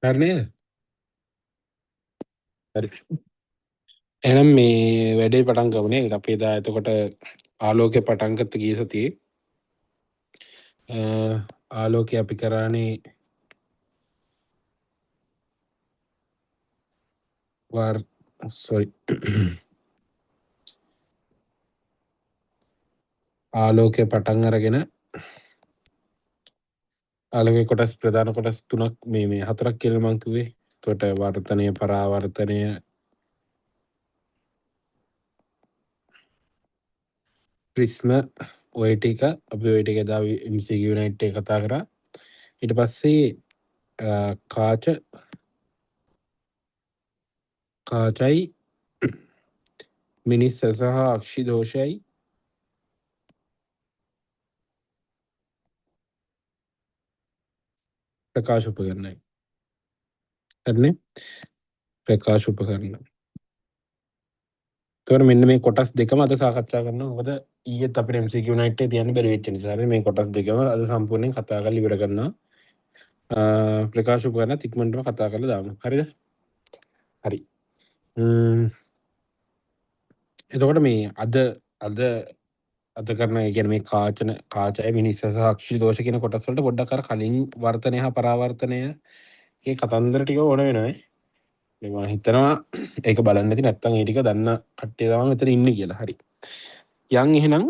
හරිනේ. හරි. එහෙනම් මේ වැඩේ පටන් ගමුනේ. අපි එදා එතකොට ආලෝකය පටන් ගත්ත ගිය සතියේ ආලෝකය අපි කරානේ සෝරි ආලෝකය පටන් අරගෙන ආලෝකයේ කොටස් ප්‍රධාන කොටස් තුනක් මේ හතරක් කියලා මං කිව්වේ. එතකොට වර්තනය, පරාවර්තනය, ප්‍රිස්ම ඔය ටික අපි ඔය ටික එදා MCQ යුනයිට් එක කතා කරා. ඊට පස්සේ කාචයි මිනිස් සහ අක්ෂි දෝෂයයි ප්‍රකාශ උපකරණයි. හරිනේ. ප්‍රකාශ උපකරණ. එතකොට මෙන්න මේ කොටස් දෙකම අද සාකච්ඡා කරනවා. මොකද ඊයේත් අපිට MCQ යුනයිට් එකේ තියන්න බැරි වෙච්ච නිසා මේ කොටස් දෙකම අද සම්පූර්ණයෙන් කතා කරලා ඉවර කරනවා. ප්‍රකාශ උපකරණ ඉක්මනටම කතා කරලා දාමු. හරිද? හරි. එතකොට මේ අද කරන ඒ කියන්නේ මේ කාචය මිනිස් සහ අක්ෂි දෝෂ කියන කොටස් වලට පොඩ්ඩක් අර කලින් වර්තනය හා පරාවර්තනය ඒ කතන්දර ටික ඕන වෙනවා. මම හිතනවා ඒක බලන්න නැති නැත්තම් ඒ ටික දන්න කට්ටිය තමයි මෙතන ඉන්නේ කියලා. හරි. යන් එහෙනම්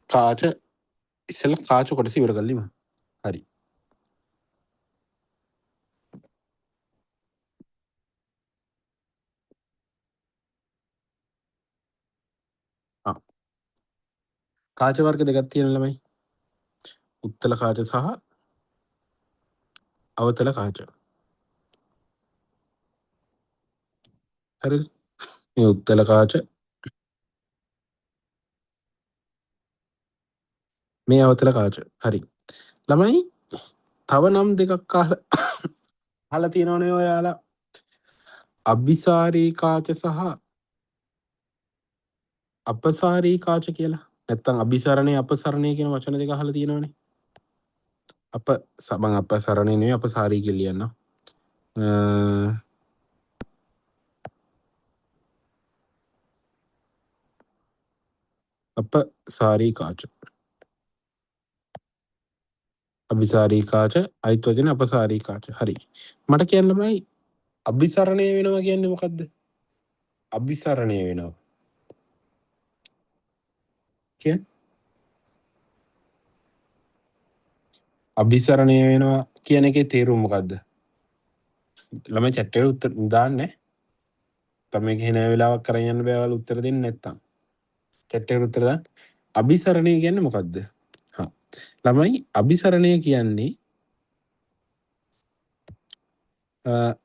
කාච ඉස්සෙල්ලා කාච කොටස ඉවර කරලිමු. හරි. කාච වර්ග දෙකක් තියෙන ළමයි. උත්තල කාච සහ අවතල කාච. හරිද? මේ උත්තල කාච මේ අවතල කාච. හරි. ළමයි තව නම් දෙකක් අහලා තියෙනවනේ ඔයාලා. අභිසාරී කාච සහ අපසාරී කාච කියලා. නැත්තම් අභිසරණය අපසරණය කියන වචන දෙක අහලා තියෙනවනේ. මං අපසරණය නෙවෙයි අපසාරී කියලා ලියන්න. අපසාරී කාච. අභිසාරී කාච අනිත් වචන අපසාරී කාච. හරි. මට කියන්න ළමයි අභිසරණය වෙනවා කියන්නේ මොකද්ද? අභිසරණය වෙනවා. කියන්නේ අභිසරණය වෙනවා කියන එකේ තේරුම මොකද්ද? ළමයි chat එකට උත්තර දාන්නේ. තමයි කියන වෙලාවක් කරන් යන්න බෑ ඔයාලා උත්තර දෙන්නේ නැත්තම්. chat එකට උත්තර දාන්න. අභිසරණය කියන්නේ මොකද්ද? හා. ළමයි අභිසරණය කියන්නේ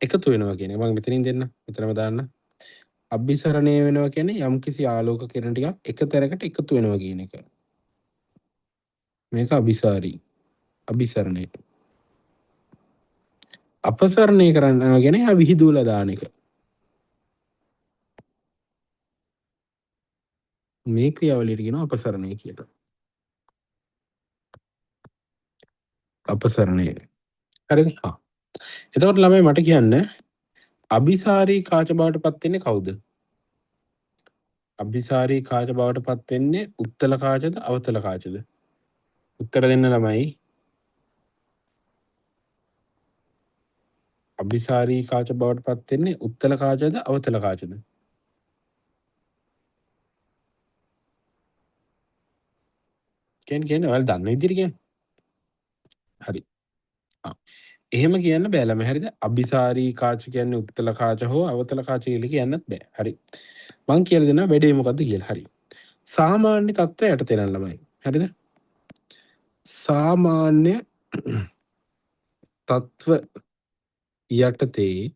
එකතු වෙනවා කියන එක. මම මෙතනින් දෙන්න. මෙතනම දාන්න. අභිසරණය වෙනවා කියන්නේ යම්කිසි ආලෝක කිරණ ටිකක් එක තැනකට එකතු වෙනවා කියන එක. මේක අභිසාරී. අභිසරණය. අපසරණය කරනවා කියන්නේ යා විහිදුවලා දාන එක. මේ ක්‍රියාවලියට කියනවා අපසරණය කියලා. අපසරණය. හරිද? හා. එතකොට ළමයි මට කියන්න අභිසාරී කාච බවට පත් වෙන්නේ කවුද? අභිසාරී කාච බවට පත් වෙන්නේ උත්තල කාචද අවතල කාචද? උත්තර දෙන්න ළමයි. අභිසාරී කාච බවට පත් වෙන්නේ උත්තල කාචද අවතල කාචද? කියන්නේ ඔයාලා දන්න විදිහට කියන්න. හරි. එහෙම කියන්න බෑ ළමයි. හරිද? අභිසාරී කාච කියන්නේ උත්තල කාච හෝ අවතල කාච කියලා කියන්නත් බෑ. හරි. මං කියලා දෙනවා වැඩේ මොකද්ද කියලා. හරි. සාමාන්‍ය තත්ත්වය යටතේ නම් ළමයි. හරිද? සාමාන්‍ය තත්ත්ව යටතේ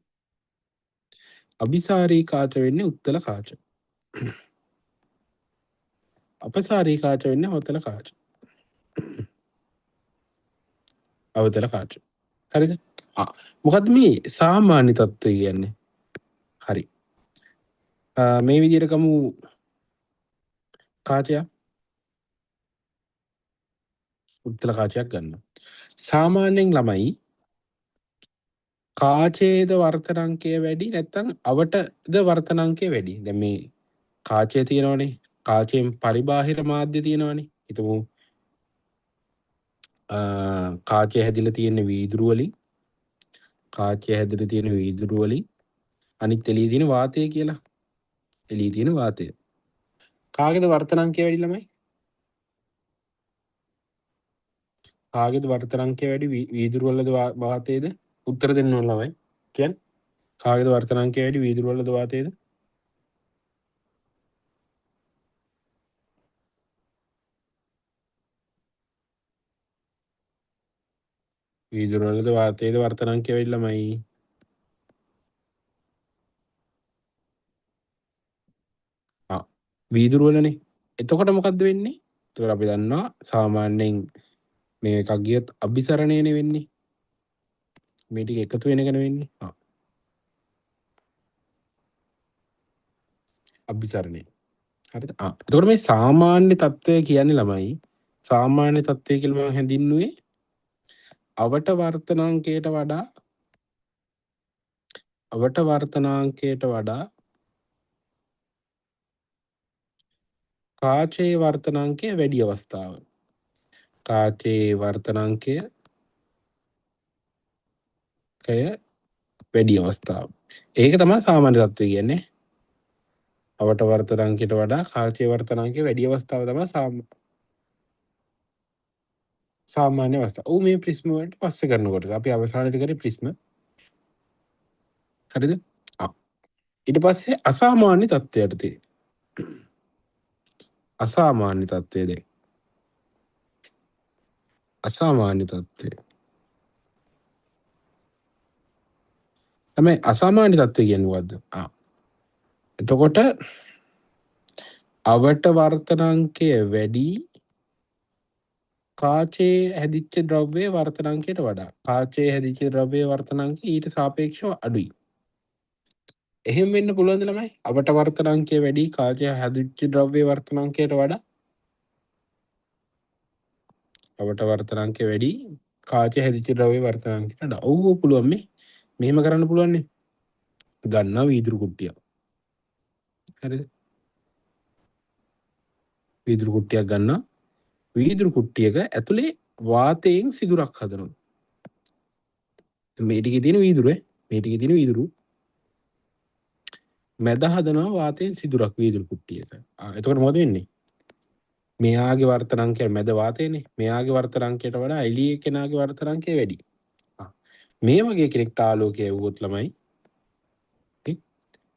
අභිසාරී කාච වෙන්නේ උත්තල කාච. අපසාරී කාච වෙන්නේ අවතල කාච. අවතල කාච. හරිද? මොකද්ද මේ සාමාන්‍ය තත්ත්වය කියන්නේ? හරි. මේ විදිහට ගමු කාචයක් උත්තල කාචයක් ගන්න. සාමාන්‍යයෙන් ළමයි කාචයේද වර්තනංකය වැඩි නැත්තම් අවටද වර්තනංකය වැඩි? දැන් මේ කාචය තියෙනවනේ. කාචයෙන් පරිබාහිර මාධ්‍ය තියෙනවනේ. හිතමු කාචය හැදිලා තියෙන වීදුරු වලින් කාචය හැදිලා තියෙන වීදුරු වලින් අනිත් එළියේ තියෙන වාතය කියලා. එළියේ තියෙන වාතය. කාගේද වර්තනංකය වැඩි ළමයි? කාගේද වර්තනංකය වැඩි වීදුරු වලද වාතයේද? උත්තර දෙන්න ඕන ළමයි. කියන්න. කාගේද වර්තනංකය වැඩි වීදුරු වලද වාතයේද? වීදුරු වලද වාතයේද වර්තනංකය වැඩි ළමයි? වීදුරු වලනේ. එතකොට මොකද්ද වෙන්නේ? එතකොට අපි දන්නවා සාමාන්‍යයෙන් මේ එකක් ගියොත් අභිසරණයනේ වෙන්නේ. මේ ටික එකතු වෙන එකනේ වෙන්නේ. අභිසරණය. හරිද? එතකොට මේ සාමාන්‍ය තත්ත්වය කියන්නේ ළමයි සාමාන්‍ය තත්ත්වය කියලා මම හැඳින්නුවේ අවට වර්තනාංකයට වඩා කාචයේ වර්තනාංකය වැඩි අවස්ථාව. කාචයේ වර්තනාංකය වැඩි අවස්ථාව. ඒක තමයි සාමාන්‍ය තත්ත්වය කියන්නේ. අවට වර්තනාංකයට වඩා කාචයේ වර්තනාංකය වැඩි අවස්ථාව තමයි සාමාන්‍ය අවස්ථාව. ඔව් මේ ප්‍රිස්ම වලට පස්සේ කරනකොට අපි අවසානයේදී කරේ ප්‍රිස්ම. හරිද? ඊට පස්සේ අසාමාන්‍ය තත්ත්වයටදී අසාමාන්‍ය තත්ත්වයේදී අසාමාන්‍ය තත්ත්වය තමයි අසාමාන්‍ය තත්ත්වය කියන්නේ මොකද්ද? එතකොට අවට වර්තනාංකය වැඩි කාචයේ හැදිච්ච ද්‍රව්‍යයේ වර්තනාංකයට වඩා. කාචයේ හැදිච්ච ද්‍රව්‍යයේ වර්තනාංකය ඊට සාපේක්ෂව අඩුයි. එහෙම වෙන්න පුළුවන්ද ළමයි? අවට වර්තනාංකය වැඩි කාචයේ හැදිච්ච ද්‍රව්‍යයේ වර්තනාංකයට වඩා. අවට වර්තනාංකය වැඩි කාචයේ හැදිච්ච ද්‍රව්‍යයේ වර්තනාංකයට වඩා. ඔව් පුළුවන් මේ. මෙහෙම කරන්න පුළුවන් නේ. ගන්නවා වීදුරු කුට්ටියක්. හරිද? වීදුරු කුට්ටියක් ගන්නවා. වීදුරු කුට්ටියක ඇතුලේ වාතයෙන් සිදුරක් හදනවා. මේ ටිකේ තියෙන වීදුරු මේ ටිකේ තියෙන වීදුරු මැද හදනවා වාතයෙන් සිදුරක් වීදුරු කුට්ටියක. එතකොට මොකද වෙන්නේ? මෙයාගේ වර්තනාංකය මැද වාතයනේ. මෙයාගේ වර්තනාංකයට වඩා එළියේ කෙනාගේ වර්තනාංකය වැඩි. මේ වගේ කෙනෙක්ට ආලෝකය යවුවොත් ළමයි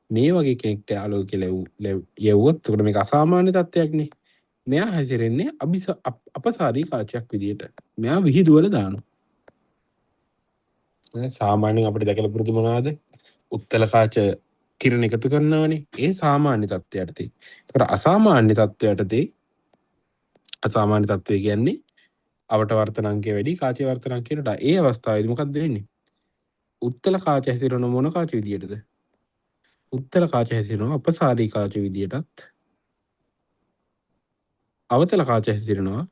මේ වගේ කෙනෙක්ට ආලෝකය යවුවොත් එතකොට මේක අසාමාන්‍ය තත්ත්වයක්නේ. මෙයා හැසිරෙන්නේ අපසාරී කාචයක් විදියට. මෙයා විහිදුවල දානවා. සාමාන්‍යයෙන් අපිට දැකලා පුරුදු මොනවාද? උත්තල කාච කිරණ එකතු කරනවනේ. ඒ සාමාන්‍ය තත්ත්වයටදී. ඒකට අසාමාන්‍ය තත්ත්වයටදී අසාමාන්‍ය තත්ත්වය කියන්නේ අවට වර්තනාංකය වැඩි කාචයේ වර්තනාංකයට වඩා. ඒ අවස්ථාවේදී මොකක්ද වෙන්නේ? උත්තල කාච හැසිරෙන මොන කාච විදියටද? උත්තල කාච හැසිරෙනවා අපසාරී කාච විදියටත්. අවතල කාච හැසිරෙනවා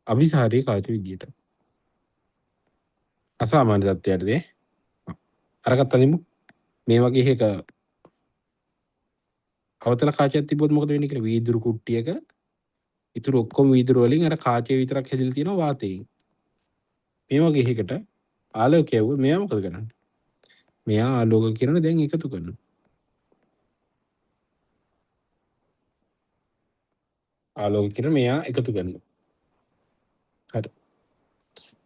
අභිසාරී කාච විදියට. අසාමාන්‍ය තත්ත්වයටදී අරකට අනිමු. මේ වගේ එකක අවතල කාචයක් තිබ්බොත් මොකද වෙන්නේ කියලා වීදුරු කුට්ටියක ඉතුරු ඔක්කොම වීදුරු වලින් අර කාචය විතරක් හැදිලා තියෙනවා වාතයෙන්. මේ වගේ එකකට ආලෝකය යවුවොත් මෙයා මොකද කරන්නේ? මෙයා ආලෝක කිරණ දැන් එකතු කරනවා. ආලෝක කිරණ මෙයා එකතු කරනවා. හරි.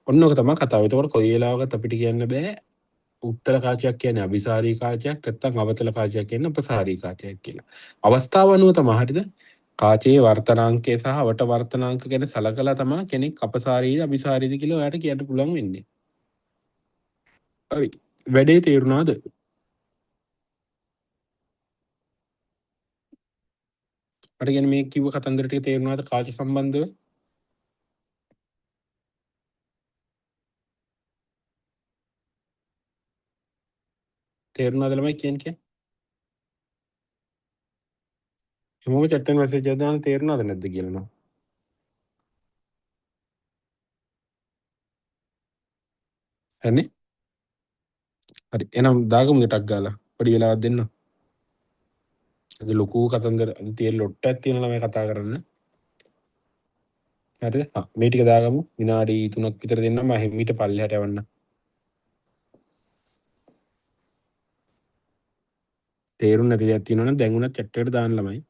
ඔන්න ඔක තමයි කතාව. එතකොට කොයි වෙලාවකත් අපිට කියන්න බෑ උත්තර කාචයක් කියන්නේ අභිසාරී කාචයක් නැත්නම් අවතල කාචයක් කියන්නේ අපසාරී කාචයක් කියලා. අවස්ථාව අනුව තමයි හරිද? කාචයේ වර්තනාංකය සහ අවට වර්තනාංක ගැන සලකලා තමයි කෙනෙක් අපසාරීද අභිසාරීද කියලා ඔයාලට කියන්න පුළුවන් වෙන්නේ. හරි. වැඩේ තේරුණාද? මට කියන්නේ මේ කිව්ව කතන්දර ටික තේරුණාද කාච සම්බන්ධව? තේරුණාද ළමයි කියන්නේ? හැමෝම chat එක message එකක් දාන්න තේරුණාද නැද්ද කියලා නෝ. හරිනේ? හරි එහෙනම් දාගමුද ටක් ගාලා පොඩි වෙලාවක් දෙන්න. අද ලොකු කතන්දර තියෙන ලොට්ටක් තියෙන ළමයි කතා කරන්න. හරිද? මේ ටික දාගමු. විනාඩි 3ක් විතර දෙන්නම් මම හිමීට පල්ලෙහාට යවන්න. තේරුම් නැති දෙයක් තියෙනවා නම් දැන් උනත් chat එකට දාන්න ළමයි.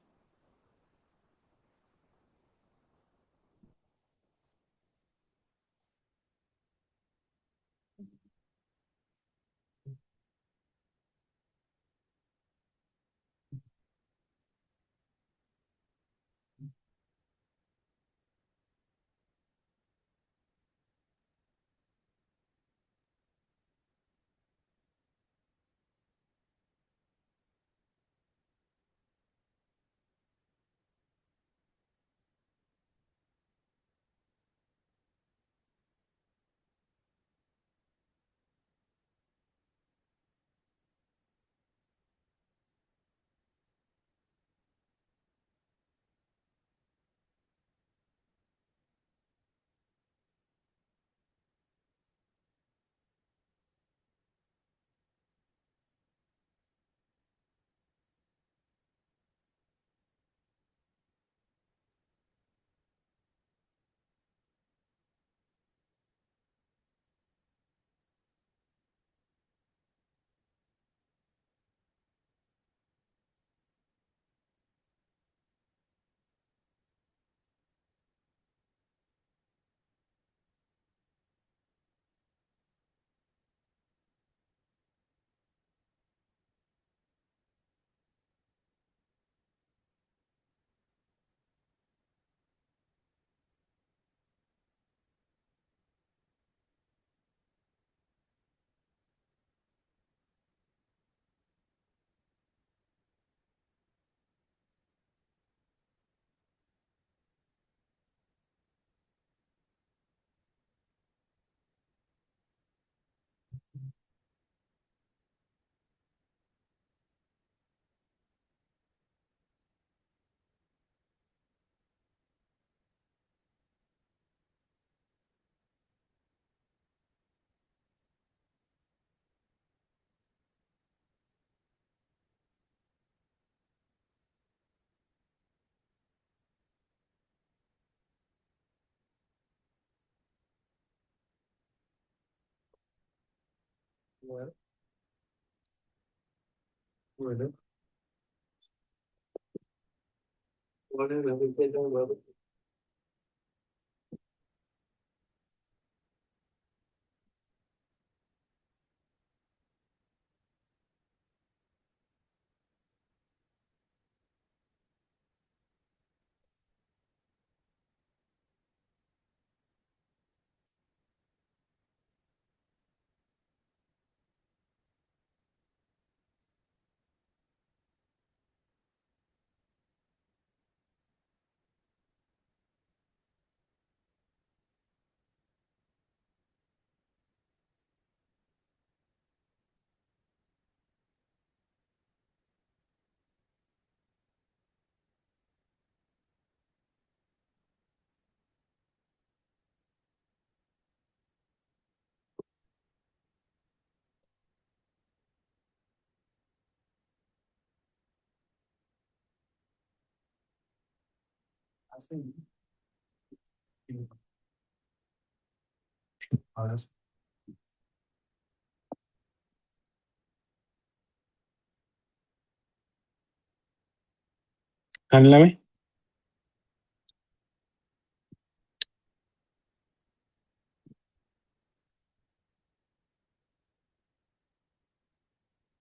අන්න ළමයි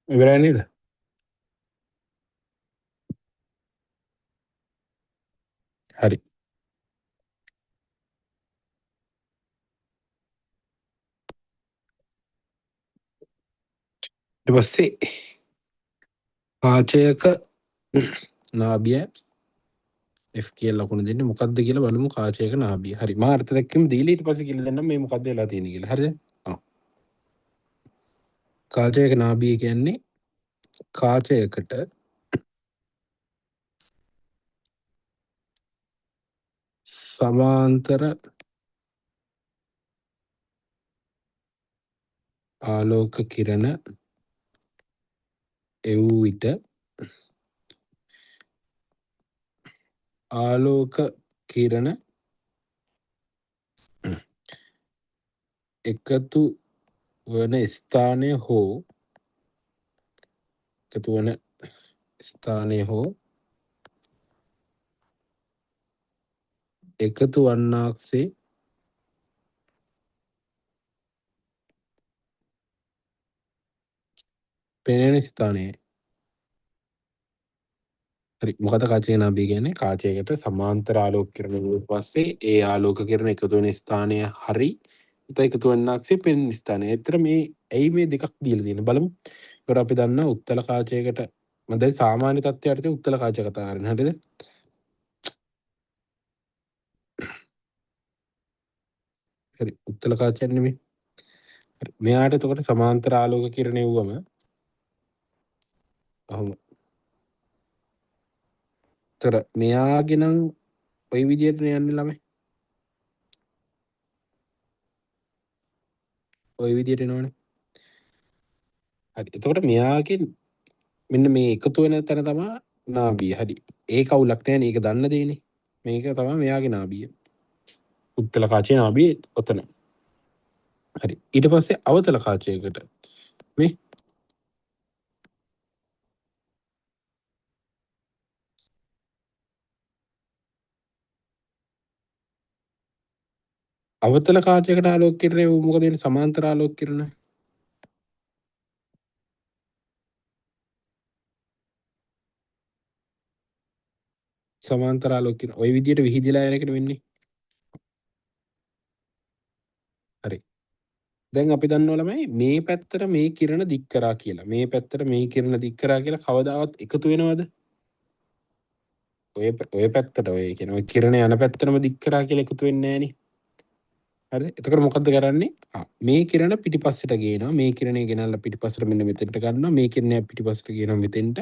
ඉවරයි නේද? හරි. ඊට පස්සේ කාචයක නාභිය F කියලා ලකුණ දෙන්නේ මොකද්ද කියලා බලමු. කාචයක නාභිය. හරි. මා අර්ථ දැක්කම දීලා ඊට පස්සේ කියලා දෙන්නම් මේ මොකද්ද වෙලා තියෙන්නේ කියලා. හරිද? ආ. කාචයක නාභිය කියන්නේ කාචයකට සමාන්තර ආලෝක කිරණ එවූ විට ආලෝක කිරණ එකතු වන ස්ථානය හෝ එකතු වන්නාක්සේ පෙනෙන ස්ථානයයි. හරි. මොකද කාචයක නාභිය කියන්නේ? කාචයකට සමාන්තර ආලෝක කිරණ ගියොත් පස්සේ ඒ ආලෝක කිරණ එකතු වෙන ස්ථානය හරි එකතු වන්නාක්සේ පෙනෙන ස්ථානය. ඒතර මේ ඇයි මේ දෙකක් දීලා තියෙන්නේ බලමු. ඒකට අපි දන්නා උත්තල කාචයකට මම දැන් සාමාන්‍ය තත්ත්වයට උත්තල කාචය කතා කරන්නේ. හරිද? හරි. උත්තල කාචයක් නෙමෙයි. හරි. මෙයාට එතකොට සමාන්තර ආලෝක කිරණ එව්වම අහම. ඒතර මෙයාගේ නම් ওই විදියට යන්නේ ළමයි. ওই විදියට එනවනේ. හරි. එතකොට මෙයාගේ මෙන්න මේ එකතු වෙන තැන තමයි නාභිය. හරි. ඒක අවුලක් නැහැ නේ. ඒක දන්න දෙයනේ. මේක තමයි මෙයාගේ නාභිය. උත්තල කාචයේ නාභිය ඔතන. හරි. ඊට පස්සේ අවතල කාචයකට මේ අවතල කාචයකට ආලෝක කිරණය මොකද වෙන්නේ? සමාන්තර ආලෝක කිරණ. සමාන්තර ආලෝක කිරණ ওই විදියට විහිදිලා යන එකට වෙන්නේ. හරි. දැන් අපි දන්නවා ළමයි මේ පැත්තට මේ කිරණ දික් කරා කියලා. මේ පැත්තට මේ කිරණ දික් කරා කියලා කවදාවත් එකතු වෙනවද? ඔය පැත්තට ඔය කියන ඔය කිරණ යන පැත්තටම දික් කරා කියලා එකතු වෙන්නේ නැහනේ. හරි. එතකොට මොකද්ද කරන්නේ? මේ කිරණ පිටිපස්සට ගේනවා. මේ කිරණය ගෙනල්ලා පිටිපස්සට මෙන්න මෙතෙන්ට ගන්නවා. මේ කිරණය පිටිපස්සට ගේනවා මෙතෙන්ට.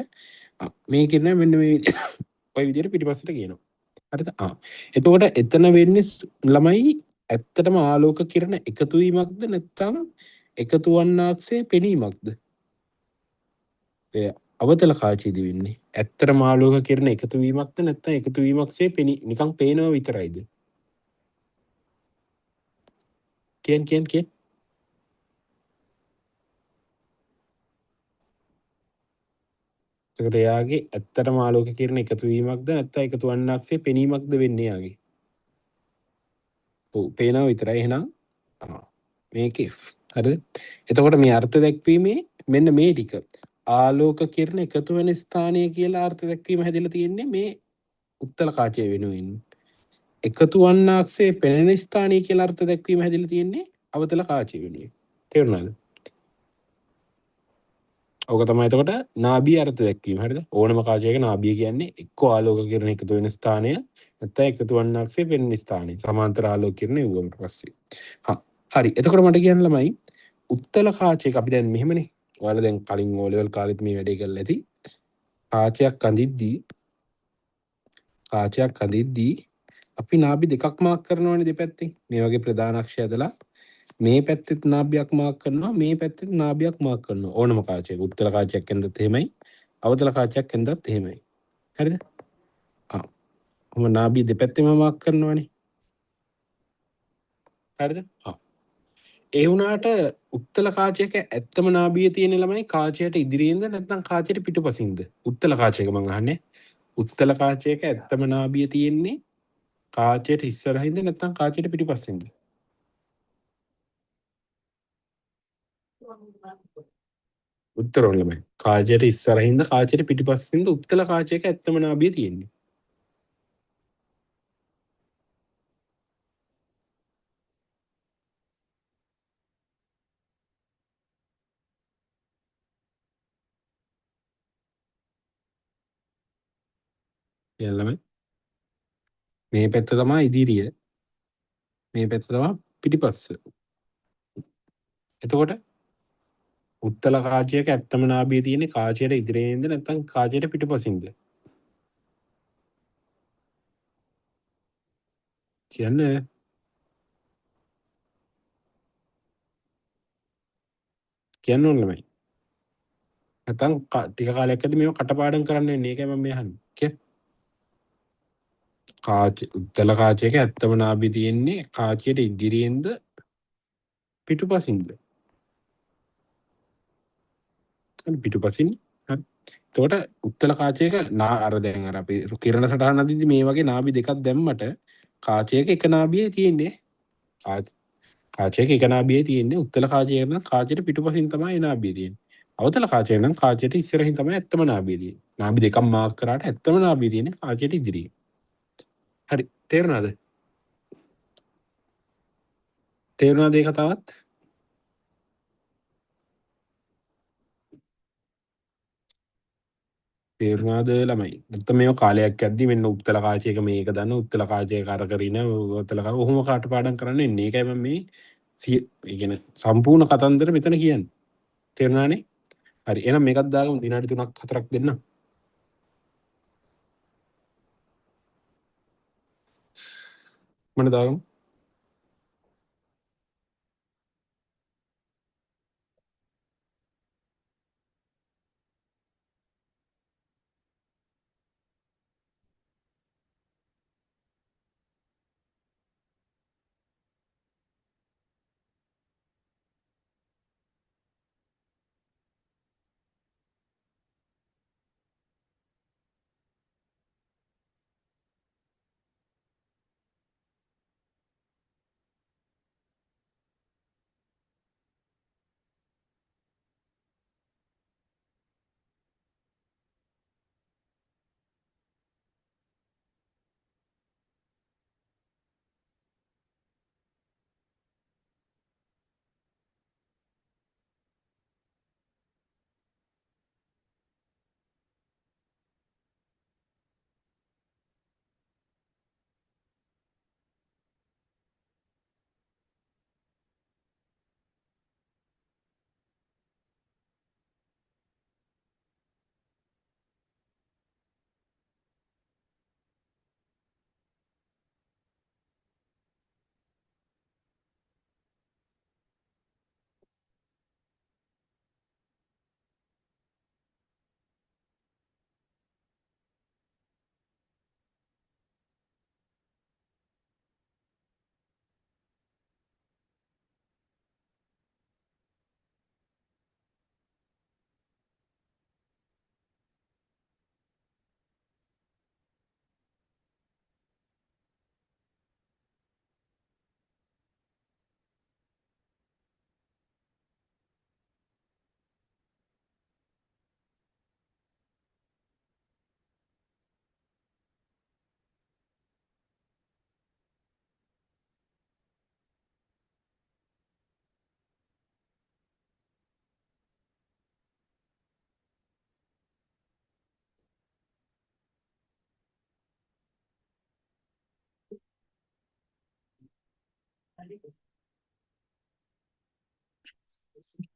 මේ කිරණය මෙන්න මේ ඔය විදිහට පිටිපස්සට ගේනවා. හරිද? එතකොට එතන වෙන්නේ ළමයි ඇත්තටම ආලෝක කිරණ එකතු වීමක්ද නැත්නම් එකතු වන්නාක්සේ පෙනීමක්ද? එය අවතල කාචයේදී වෙන්නේ. ඇත්තටම ආලෝක කිරණ එකතු වීමක්ද නැත්නම් එකතු වීමක්සේ නිකන් පේනවා විතරයිද? කියන් එතකොට එයාගේ ඇත්තටම ආලෝක කිරණ එකතු වීමක්ද නැත්නම් එකතු වන්නාක්සේ පෙනීමක්ද වෙන්නේ යාගේ? ඔව් පේනවා විතරයි එහෙනම්. මේකේ හරිද? එතකොට මේ අර්ථ දැක්වීමේ මෙන්න මේ ටික ආලෝක කිරණ එකතු වෙන ස්ථානය කියලා අර්ථ දැක්වීම හැදිලා තියෙන්නේ මේ උත්තල කාචය වෙනුවෙන්. එකතු වන්නාක්සේ පෙනෙන ස්ථානය කියලා අර්ථ දැක්වීම හැදිලා තියෙන්නේ අවතල කාචය වෙනුවෙන්. තේරුණාද? ඕක තමයි එතකොට නාභිය අර්ථ දැක්වීම. හරිද? ඕනම කාචයක නාභිය කියන්නේ එක්ක ආලෝක කිරණ එකතු වෙන ස්ථානය නැත්නම් එකතු වන්නාක්සේ පෙනෙන ස්ථානය. සමාන්තර ආලෝක කිරණ එව්වමට පස්සේ. හරි. එතකොට මට කියන්න ළමයි උත්තල කාචයක අපි දැන් මෙහෙමනේ. ඔයාලා දැන් කලින් O level කාලෙත් මේ වැඩේ කරලා ඇති. කාචයක් අඳිද්දී අපි නාභි දෙකක් මාක් කරනවානේ දෙපැත්තෙන්. මේ වගේ ප්‍රධාන අක්ෂය ඇදලා මේ පැත්තෙත් නාභියක් මාක් කරනවා මේ පැත්තෙත් නාභියක් මාක් කරනවා. ඕනම කාචයක උත්තල කාචයක් ඇඳත් එහෙමයි. අවතල කාචයක් ඇඳත් එහෙමයි. හරිද? ඔහොම නාභිය දෙපැත්තෙම මාක් කරනවානේ. හරිද? ඒ වුණාට උත්තල කාචයක ඇත්තම නාභිය තියෙන ළමයි කාචයට ඉදිරියෙන්ද නැත්නම් කාචයට පිටුපසින්ද? උත්තල කාචයක මං අහන්නේ. උත්තල කාචයක ඇත්තම නාභිය තියෙන්නේ කාචයට ඉස්සරහින්ද නැත්නම් කාචයට පිටිපස්සෙන්ද? උත්තර ඕන ළමයි. කාචයට ඉස්සරහින්ද කාචයට පිටිපස්සෙන්ද උත්තල කාචයක ඇත්තම නාභිය තියෙන්නේ? කියන්න ළමයි. මේ පැත්ත තමයි ඉදිරිය. මේ පැත්ත තමයි පිටිපස්ස. එතකොට උත්තල කාචයක ඇත්තම නාභිය තියෙන්නේ කාචයට ඉදිරියෙන්ද නැත්නම් කාචයට පිටිපසින්ද? කියන්නේ කියන්න ඕන ළමයි. නැත්නම් ටික කාලයක් ඇද්දි මේව කටපාඩම් කරන්න වෙන්නේ. ඒකයි මම මේ අහන්නේ. කාච උත්තල කාචයක ඇත්තම නාභිය තියෙන්නේ කාචයට ඉදිරියෙන්ද පිටුපසින්ද? පිටුපසින්. හරි. එතකොට උත්තල කාචයක අර දැන් අර අපි කිරණ සටහන අදින්දි මේ වගේ නාභි දෙකක් දැම්මට කාචයක එක නාභියයි තියෙන්නේ. කාචයක එක නාභියයි තියෙන්නේ. උත්තල කාචයක නම් කාචයට පිටුපසින් තමයි ඒ නාභිය තියෙන්නේ. අවතල කාචයක නම් කාචයට ඉස්සරහින් තමයි ඇත්තම නාභිය තියෙන්නේ. නාභි දෙකක් මාක් කරාට ඇත්තම නාභිය තියෙන්නේ කාචයට ඉදිරියේ. හරි. තේරුණාද? තේරුණාද ඒ කතාවත්? තේරුණාද ළමයි? නැත්නම් මේව කාලයක් යද්දි මෙන්න උත්තල කාචයක මේක දන්න උත්තල කාචයක අර කරින උත්තල කාච ඔහොම කටපාඩම් කරන්න එන්නේ. ඒකයි මම මේ ඒ කියන්නේ සම්පූර්ණ කතන්දර මෙතන කියන්නේ. තේරුණානේ? හරි. එහෙනම් මේකත් දාගමු විනාඩි 3ක් 4ක් දෙන්න. මම දාගමු.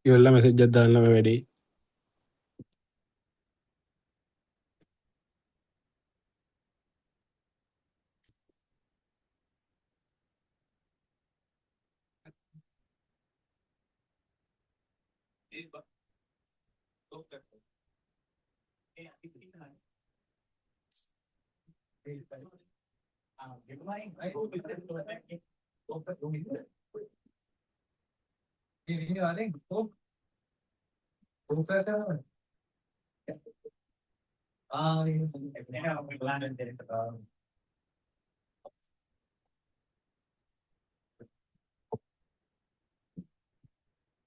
ඉවරලා මැසේජ් එකක් දාන්න මම වැඩේ.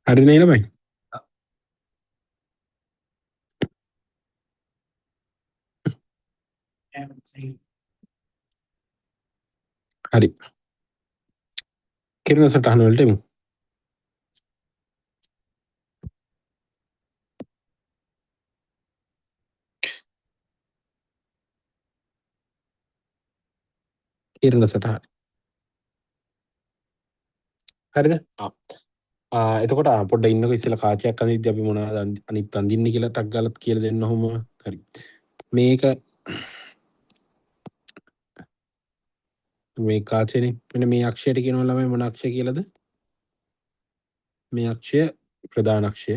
හරි නේ ළමයි. හරි. කිරණ සටහන වලට එමු. කිරණ සටහන. හරිද? එතකොට පොඩ්ඩක් ඉන්නකෝ ඉස්සෙල්ලා කාචයක් අඳිද්දී අපි මොනවද අනිත් අඳින්නේ කියලා ටක් ගාලා කියලා දෙන්න ඔහොම. හරි. මේක මේ කාචනේ මෙන්න මේ අක්ෂයට කියනවා ළමයි මොන අක්ෂය කියලාද? මේ අක්ෂය ප්‍රධාන අක්ෂය.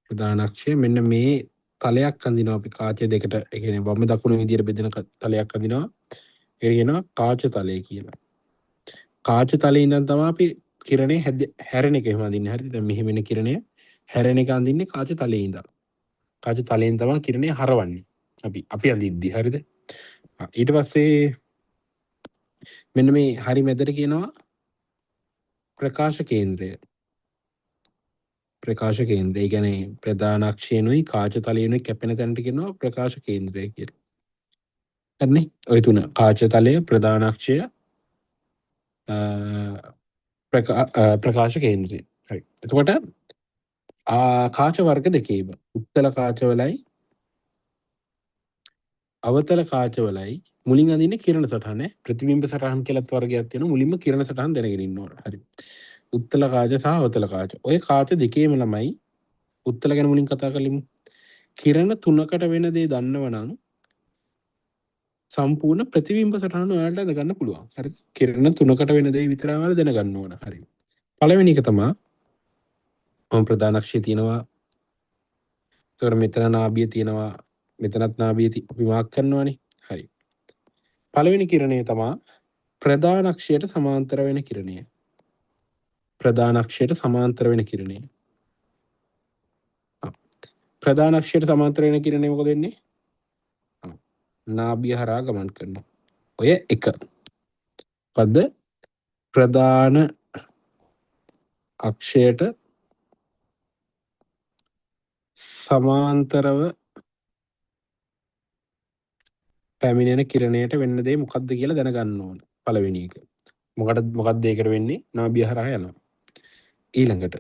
ප්‍රධානක්ෂය මෙන්න මේ තලයක් අඳිනවා අපි කාචය දෙකට. ඒ කියන්නේ වම් දකුණු විදියට බෙදෙන තලයක් අඳිනවා. ඒක කියනවා කාච තලය කියලා. කාච තලයේ ඉඳන් තමයි අපි කිරණේ හැරෙන එක එහෙම අඳින්නේ. හරිද? දැන් මෙහෙම එන කිරණය හැරෙන එක අඳින්නේ කාච තලයේ ඉඳන්. කාච තලයෙන් තමයි කිරණේ හරවන්නේ. අපි අඳිද්දි. හරිද? ඊට පස්සේ මෙන්න මේ හරි මැදට කියනවා ප්‍රකාශ කේන්ද්‍රය. ප්‍රකාශ කේන්ද්‍රය. ඒ කියන්නේ ප්‍රධානක්ෂයනුයි කාච තලයනුයි කැපෙන තැනට කියනවා ප්‍රකාශ කේන්ද්‍රය කියලා. හරිනේ? ඔය තුන කාච තලය, ප්‍රධානක්ෂය, ප්‍රකාශ කේන්ද්‍රය. හරි. එතකොට කාච වර්ග දෙකේම උත්තල කාචවලයි අවතල කාචවලයි මුලින් අඳින්නේ කිරණ සටහන. ප්‍රතිබිම්බ සටහන් කියලාත් වර්ගයක් තියෙනවා. මුලින්ම කිරණ සටහන් දැනගෙන ඉන්න ඕන. හරි. උත්තල කාච සහ අවතල කාච. ඔය කාච දෙකේම ළමයි උත්තල ගැන මුලින් කතා කරලිමු. කිරණ තුනකට වෙන දේ දන්නවනම් සම්පූර්ණ ප්‍රතිබිම්බ සටහන ඔයාලට දැනගන්න පුළුවන්. හරිද? කිරණ තුනකට වෙන දේ විතරයි ඔයාලා දැනගන්න ඕන. හරි. පළවෙනි එක තමයි ප්‍රධානක්ෂය තියෙනවා. ඒතර මෙතන නාභිය තියෙනවා. මෙතනත් නාභිය අපි මාක් කරනවානේ. හරි. පළවෙනි කිරණය තමයි ප්‍රධානක්ෂයට සමාන්තර වෙන කිරණය. ප්‍රධානක්ෂයට සමාන්තර වෙන කිරණය. ප්‍රධානක්ෂයට සමාන්තර වෙන කිරණය මොකද වෙන්නේ? නාභිය හරහා ගමන් කරනවා. ඔය එක. පද ප්‍රධාන අක්ෂයට සමාන්තරව පැමිණෙන කිරණයට වෙන්න දේ මොකක්ද කියලා දැනගන්න ඕන. පළවෙනි එක. මොකක්ද ඒකට වෙන්නේ? නාභිය හරහා යනවා. ඊළඟට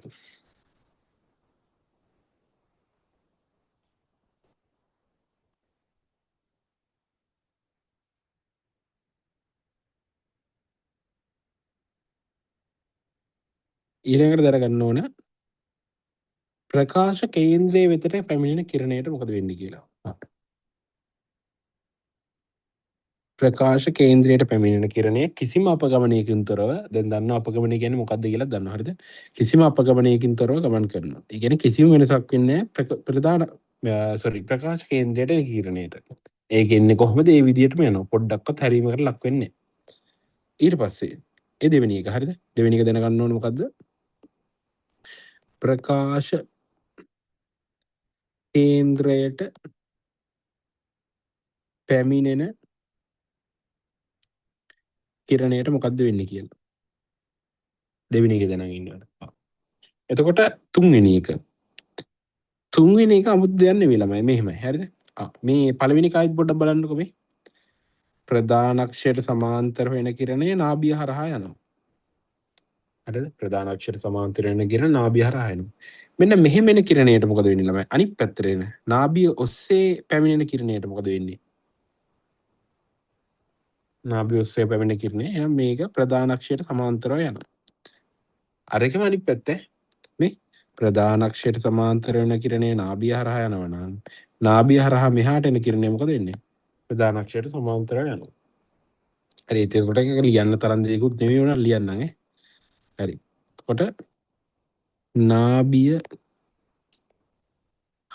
දැනගන්න ඕන ප්‍රකාශ කේන්ද්‍රයේ වෙතට පැමිණෙන කිරණයට මොකද වෙන්නේ කියලා. ප්‍රකාශ කේන්ද්‍රයට පැමිණෙන කිරණය කිසිම අපගමනයකින් තොරව දැන් දන්නවා අපගමනය කියන්නේ මොකක්ද කියලා දන්නවා. හරිද? කිසිම අපගමනයකින් තොරව ගමන් කරනවා. ඒ කියන්නේ කිසිම වෙනසක් වෙන්නේ නැහැ ප්‍රකාශ කේන්ද්‍රයට කිරණයට. ඒක එන්නේ කොහොමද? ඒ විදිහටම යනවා. පොඩ්ඩක්වත් හැරීමකට ලක් වෙන්නේ නැහැ. ඊට පස්සේ ඒ දෙවෙනි එක. හරිද? දෙවෙනි එක දැනගන්න ඕනේ මොකද්ද? ප්‍රකාශ කේන්ද්‍රයට පැමිණෙන කිරණයට මොකද්ද වෙන්නේ කියලා. දෙවෙනි එක දැනගෙන ඉන්න ඕන. එතකොට තුන්වෙනි එක. තුන්වෙනි එක 아무ත් දෙයක් නෙවෙයි ළමයි. මෙහෙමයි. හරිද? මේ පළවෙනි කායිත් පොඩ්ඩක් බලන්නකෝ මේ. ප්‍රධානක්ෂයට සමාන්තර වෙන කිරණය නාභිය හරහා යනවා. හරිද? ප්‍රධානක්ෂයට සමාන්තර වෙන කිරණ නාභිය හරහා යනවා. මෙන්න මෙහෙම එන කිරණයට මොකද වෙන්නේ ළමයි? අනිත් පැත්තට එන නාභිය ඔස්සේ පැමිණෙන කිරණයට මොකද වෙන්නේ? නාභිය ඔස්සේ පැමිණෙන කිරණය එහෙනම් මේක ප්‍රධානක්ෂයට සමාන්තරව යනවා. අර එකම අනිත් පැත්ත මේ ප්‍රධානක්ෂයට සමාන්තර වෙන කිරණය නාභිය හරහා යනවා නම් නාභිය හරහා මෙහාට එන කිරණය මොකද වෙන්නේ? ප්‍රධානක්ෂයට සමාන්තරව යනවා. හරි එතකොට ඒක ලියන්න තරම් දෙයක්වත් නෙවෙයි උනා ලියන්නම් ඈ. හරි. එතකොට නාභිය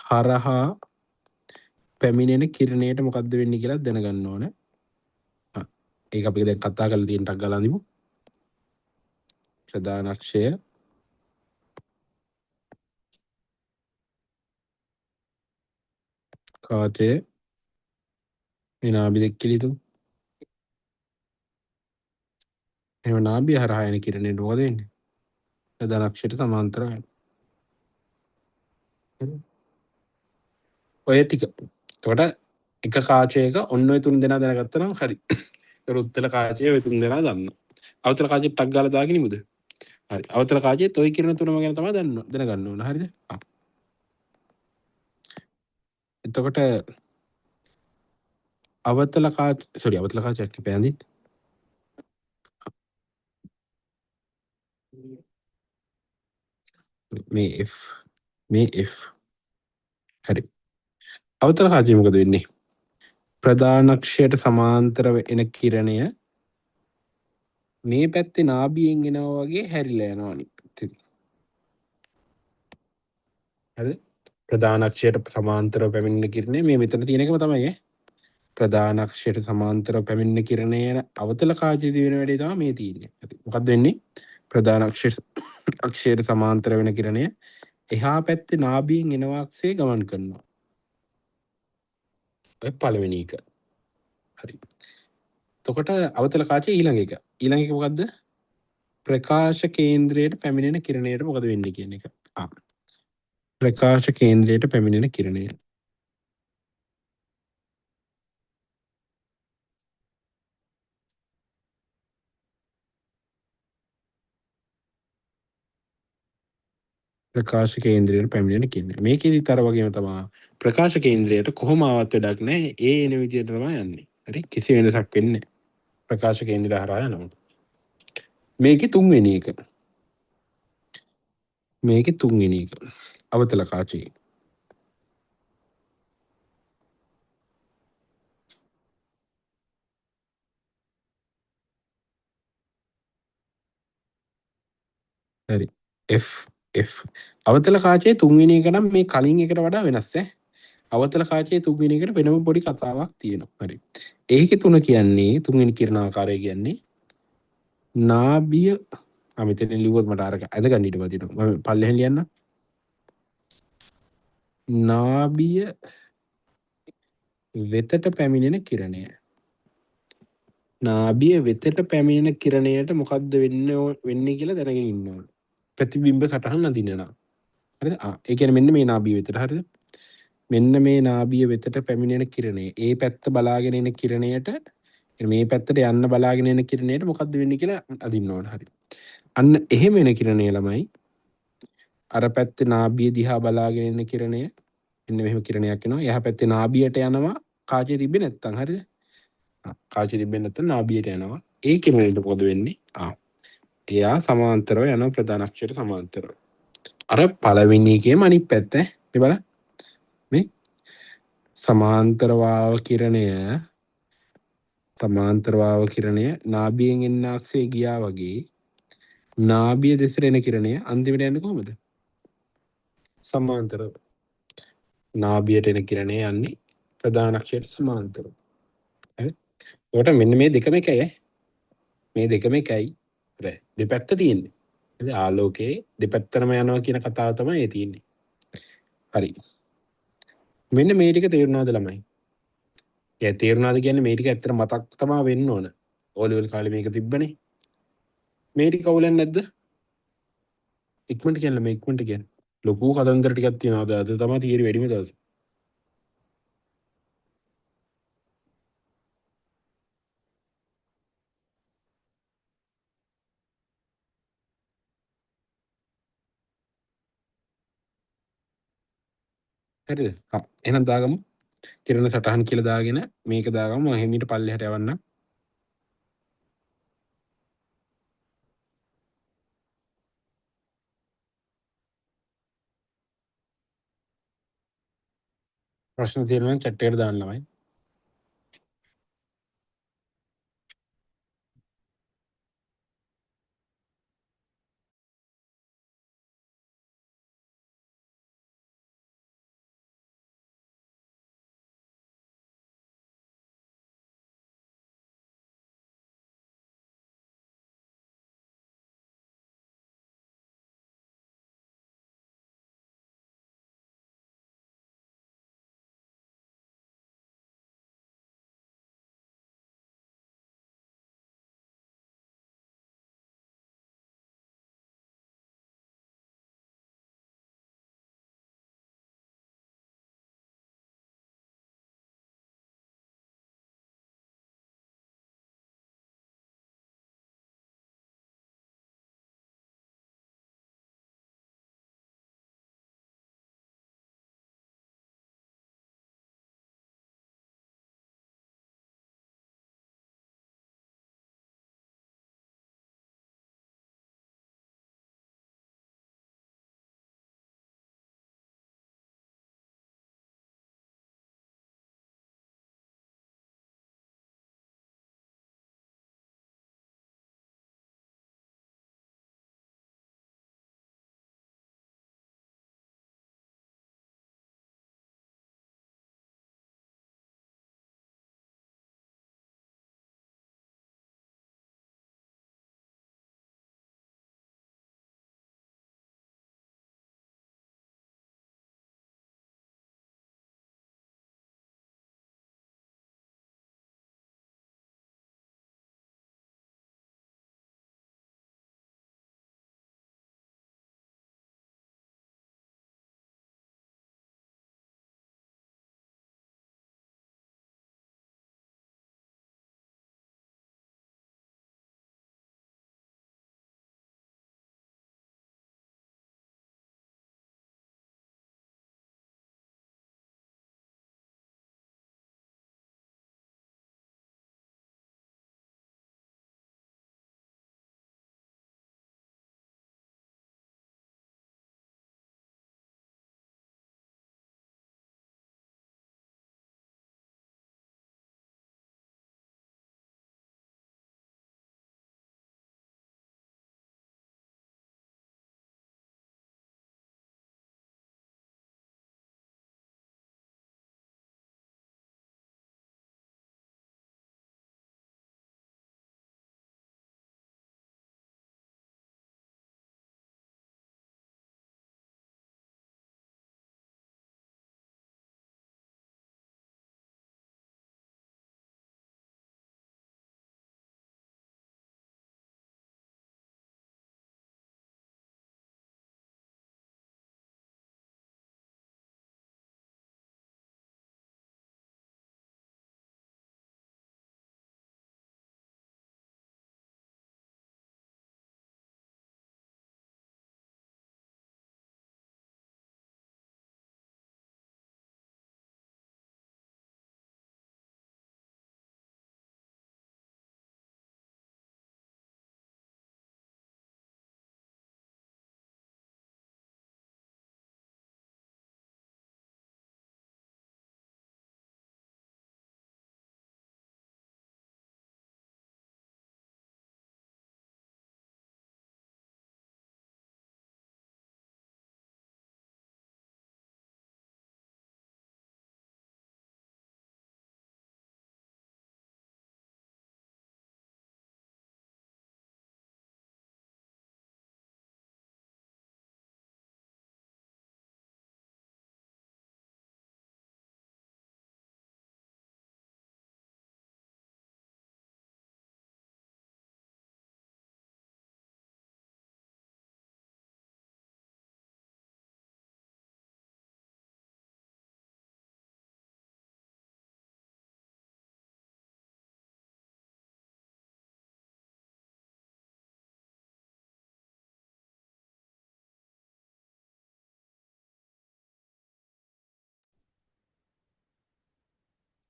හරහා පැමිණෙන කිරණයට මොකද්ද වෙන්නේ කියලා දැනගන්න ඕන. ඒක අපි දැන් කතා කරලා තියෙන ටක් ගාලා අඳිමු. ප්‍රධානක්ෂය කාචය මේ නාභිය දෙක කියලා හිතමු. එහෙනම් නාභිය හරහා යන කිරණයට මොකද වෙන්නේ? ප්‍රධානක්ෂයට සමාන්තරව යනවා. ඔය ටික. එතකොට එක කාචයක ඔන්න ඔය තුන් දෙනා දැනගත්තා නම් හරි. ඒක උත්තර කාචයේ ඔය තුන් දෙනා දන්නවා. අවතල කාචයේ ටක් ගාලා දාගෙන ඉමුද? හරි. අවතල කාචයේත් ඔය කිරණ තුනම ගැන තමයි දැනගන්න ඕන. හරිද? එතකොට අවතල කාචයක් කිපේ අඳින්න. මේ F මේ F. හරි. අවතල කාචයේ මොකද වෙන්නේ? ප්‍රධානක්ෂයට සමාන්තරව එන කිරණය මේ පැත්තේ නාභියෙන් එනවා වගේ හැරිලා යනවා අනිත් පැත්තේ. හරිද? ප්‍රධාන අක්ෂයට සමාන්තරව පැමිණෙන කිරණය මේ මෙතන තියෙන එකම තමයි ඈ. ප්‍රධාන අක්ෂයට සමාන්තරව පැමිණෙන කිරණය අවතල කාචයේදී වෙන වැඩේ තමයි මේ තියෙන්නේ. හරි. මොකද්ද වෙන්නේ? ප්‍රධාන අක්ෂයට සමාන්තර වෙන කිරණය එහා පැත්තේ නාභියෙන් එන වාක්සේ ගමන් කරනවා. ඔය පළවෙනි එක. හරි. එතකොට අවතල කාචයේ ඊළඟ එක. ඊළඟ එක මොකද්ද? ප්‍රකාශ කේන්ද්‍රයට පැමිණෙන කිරණයට මොකද වෙන්නේ කියන එක. ප්‍රකාශ කේන්ද්‍රයට පැමිණෙන කිරණය. ප්‍රකාශ කේන්ද්‍රයට පැමිණෙන කිරණය. මේකෙදිත් අර වගේම තමයි ප්‍රකාශ කේන්ද්‍රයට කොහොම ආවත් වැඩක් නැහැ. ඒ එන විදියට තමයි යන්නේ. හරි. කිසි වෙනසක් වෙන්නේ නැහැ. ප්‍රකාශ කේන්ද්‍රය හරහා යනවා. මේකේ තුන්වෙනි එක. මේකේ තුන්වෙනි එක. අවතල කාචයේ. හරි. F අවතල කාචයේ තුන්වෙනි එක නම් මේ කලින් එකට වඩා වෙනස් ඈ. අවතල කාචයේ තුන්වෙනි එකට වෙනම පොඩි කතාවක් තියෙනවා. හරි. ඒකේ තුන කියන්නේ තුන්වෙනි කිරණාකාරය කියන්නේ නාභිය මෙතන ලිව්වොත් මට අර ඇද ගන්න ඊට පස්සේ මම පල්ලෙහෙන් ලියන්න. නාභිය වෙතට පැමිණෙන කිරණය. නාභිය වෙතට පැමිණෙන කිරණයට මොකද්ද වෙන්නේ කියලා දැනගෙන ඉන්න ඕන. ප්‍රතිබිම්බ සටහන් අඳිනවා. හරිද? ඒ කියන්නේ මෙන්න මේ නාභිය වෙතට හරිද? මෙන්න මේ නාභිය වෙතට පැමිණෙන කිරණය. ඒ පැත්ත බලාගෙන එන කිරණයට මේ පැත්තට යන්න බලාගෙන එන කිරණයට මොකද්ද වෙන්නේ කියලා අඳින්න ඕන. හරි. අන්න එහෙම එන කිරණය ළමයි අර පැත්තේ නාභිය දිහා බලාගෙන එන කිරණය මෙන්න මෙහෙම කිරණයක් එනවා. එහා පැත්තේ නාභියට යනවා කාචේ තිබ්බේ නැත්තම් හරිද? කාචේ තිබ්බේ නැත්තම් නාභියට යනවා. ඒ කිරණයට මොකද වෙන්නේ? එයා සමාන්තරව යනවා ප්‍රධාන අක්ෂයට සමාන්තරව. අර පළවෙනි එකේම අනිත් පැත්ත මේ බලන්න. මේ සමාන්තර වාව කිරණය නාභියෙන් එන්න අක්ෂේ ගියා වගේ නාභිය දෙසට එන කිරණය අන්තිමට යන්නේ කොහොමද? සමාන්තරව. නාභියට එන කිරණය යන්නේ ප්‍රධාන අක්ෂයට සමාන්තරව. හරි. ඒකට මෙන්න මේ දෙකම එකයි ඈ. මේ දෙකම එකයි. දෙපැත්ත තියෙන්නේ. හරි. ආලෝකයේ දෙපැත්තටම යනවා කියන කතාව තමයි ඒ තියෙන්නේ. හරි. මෙන්න මේ ටික තේරුණාද ළමයි? තේරුණාද කියන්නේ මේ ටික ඇත්තට මතක් තමා වෙන්න ඕන. ඕ ලෙවල් කාලේ මේක තිබ්බනේ. මේ ටික අවුලක් නැද්ද? ඉක්මනට කියන්න මේ ඉක්මනට කියන්න. ලොකු කතන්දර ටිකක් තියෙනවා. අද තමයි තීරි වැඩිම දවස. හරිද? එහෙනම් දාගමු. කිරණ සටහන් කියලා දාගෙන මේක දාගමු. මම හිමීට පල්ලෙහාට යවන්නම්. ප්‍රශ්න තියෙනවා නම් chat එකට දාන්න ළමයි.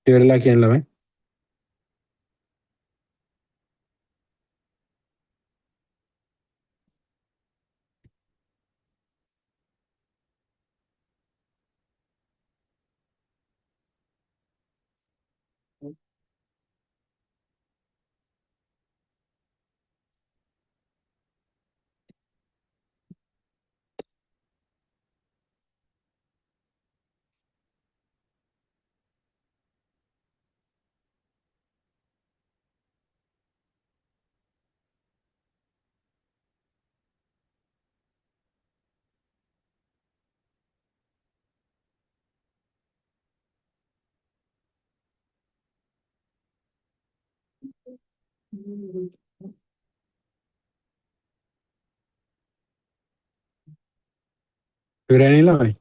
ඉවරලා කියන ළමයි. ඉවරයි ළමයි.